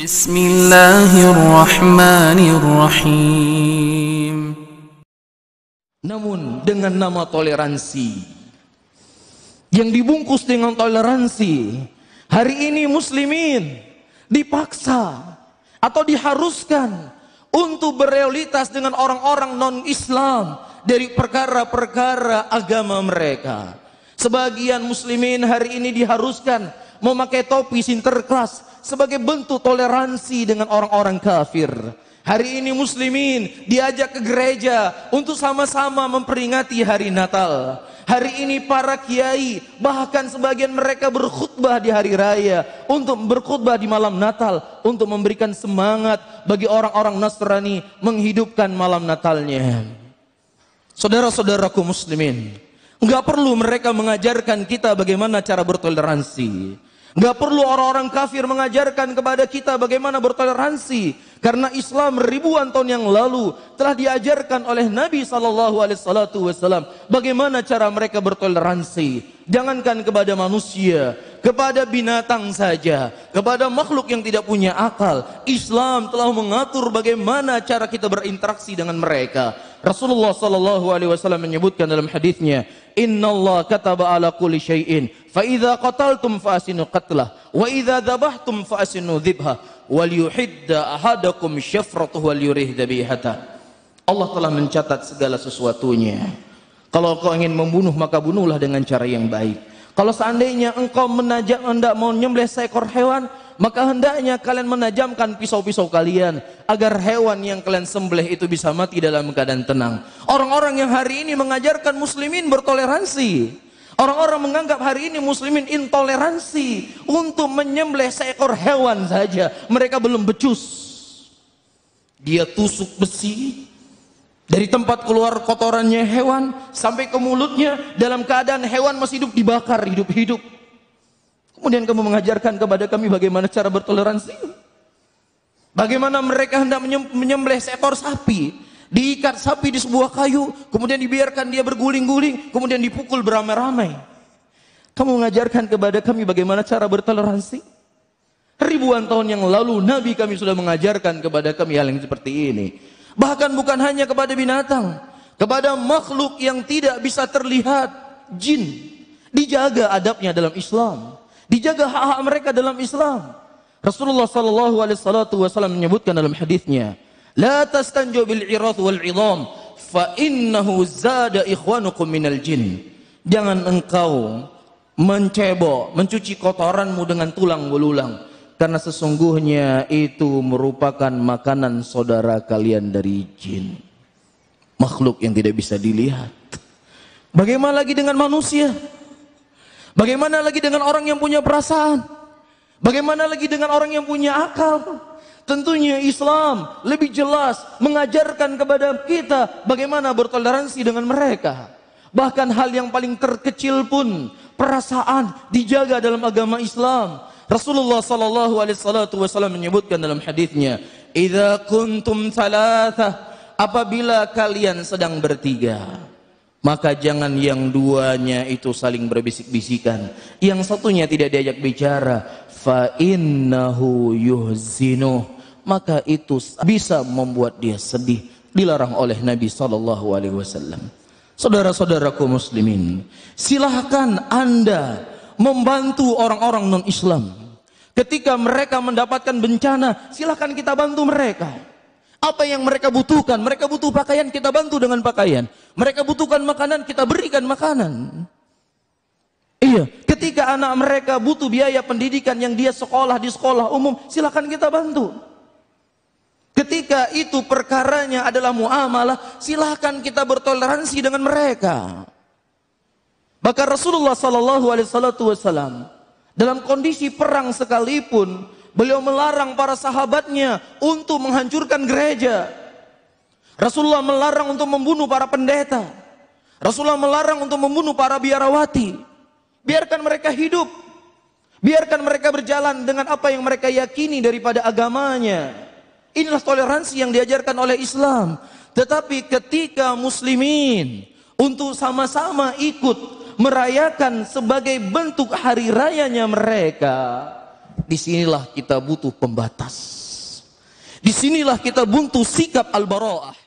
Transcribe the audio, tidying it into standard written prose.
Bismillahirrahmanirrahim. Namun dengan nama toleransi yang dibungkus dengan toleransi, hari ini muslimin dipaksa atau diharuskan untuk berealitas dengan orang-orang non-Islam dari perkara-perkara agama mereka. Sebagian muslimin hari ini diharuskan memakai topi Sinterklas sebagai bentuk toleransi dengan orang-orang kafir. Hari ini muslimin diajak ke gereja untuk sama-sama memperingati hari Natal. Hari ini para kiai, bahkan sebagian mereka berkhutbah di hari raya untuk berkhutbah di malam Natal, untuk memberikan semangat bagi orang-orang Nasrani menghidupkan malam Natalnya. Saudara-saudaraku muslimin, enggak perlu mereka mengajarkan kita bagaimana cara bertoleransi. Enggak perlu orang-orang kafir mengajarkan kepada kita bagaimana bertoleransi, karena Islam ribuan tahun yang lalu telah diajarkan oleh Nabi SAW bagaimana cara mereka bertoleransi. Jangankan kepada manusia, kepada binatang saja, kepada makhluk yang tidak punya akal, Islam telah mengatur bagaimana cara kita berinteraksi dengan mereka. Rasulullah SAW menyebutkan dalam hadisnya, Innallaha kataba ala kulli syai'in fa idza qataltum fa asinu qatlah wa idza dzabhtum fa asinu dzibha wal yuhidda ahadakum syafratuhu wal yurih dzabihata. Allah telah mencatat segala sesuatunya. Kalau kau ingin membunuh, maka bunuhlah dengan cara yang baik. Kalau seandainya engkau hendak mau menyembelih seekor hewan, maka hendaknya kalian menajamkan pisau-pisau kalian agar hewan yang kalian sembelih itu bisa mati dalam keadaan tenang. Orang-orang yang hari ini mengajarkan muslimin bertoleransi, orang-orang menganggap hari ini muslimin intoleransi untuk menyembelih seekor hewan saja mereka belum becus. Dia tusuk besi dari tempat keluar kotorannya hewan sampai ke mulutnya, dalam keadaan hewan masih hidup, dibakar hidup-hidup. Kemudian kamu mengajarkan kepada kami bagaimana cara bertoleransi. Bagaimana mereka hendak menyembelih seekor sapi, diikat sapi di sebuah kayu, kemudian dibiarkan dia berguling-guling, kemudian dipukul beramai-ramai. Kamu mengajarkan kepada kami bagaimana cara bertoleransi. Ribuan tahun yang lalu Nabi kami sudah mengajarkan kepada kami hal yang seperti ini. Bahkan bukan hanya kepada binatang, kepada makhluk yang tidak bisa terlihat, jin, dijaga adabnya dalam Islam, dijaga hak-hak mereka dalam Islam. Rasulullah SAW menyebutkan dalam hadisnya, La tastanju bil irath wal idham fa innahu zada ikhwanukum minal jin. Jangan engkau mencebok, mencuci kotoranmu dengan tulang belulang, karena sesungguhnya itu merupakan makanan saudara kalian dari jin, makhluk yang tidak bisa dilihat. Bagaimana lagi dengan manusia? Bagaimana lagi dengan orang yang punya perasaan? Bagaimana lagi dengan orang yang punya akal? Tentunya Islam lebih jelas mengajarkan kepada kita bagaimana bertoleransi dengan mereka. Bahkan hal yang paling terkecil pun, perasaan, dijaga dalam agama Islam. Rasulullah SAW menyebutkan dalam hadisnya, "Idza kuntum thalathah," apabila kalian sedang bertiga, maka jangan yang duanya itu saling berbisik-bisikan, yang satunya tidak diajak bicara, fa innahu yuhzinuh, maka itu bisa membuat dia sedih. Dilarang oleh Nabi SAW. Saudara-saudaraku muslimin, silahkan Anda membantu orang-orang non-Islam. Ketika mereka mendapatkan bencana, silahkan kita bantu mereka. Apa yang mereka butuhkan? Mereka butuh pakaian, kita bantu dengan pakaian. Mereka butuhkan makanan, kita berikan makanan. Iya, ketika anak mereka butuh biaya pendidikan yang dia sekolah di sekolah umum, silahkan kita bantu. Ketika itu perkaranya adalah muamalah, silahkan kita bertoleransi dengan mereka. Bahkan Rasulullah SAW dalam kondisi perang sekalipun, beliau melarang para sahabatnya untuk menghancurkan gereja. Rasulullah melarang untuk membunuh para pendeta. Rasulullah melarang untuk membunuh para biarawati. Biarkan mereka hidup. Biarkan mereka berjalan dengan apa yang mereka yakini daripada agamanya. Inilah toleransi yang diajarkan oleh Islam. Tetapi ketika muslimin untuk sama-sama ikut merayakan sebagai bentuk hari rayanya mereka, Disinilah kita butuh pembatas. Disinilah kita butuh sikap al-bara'ah.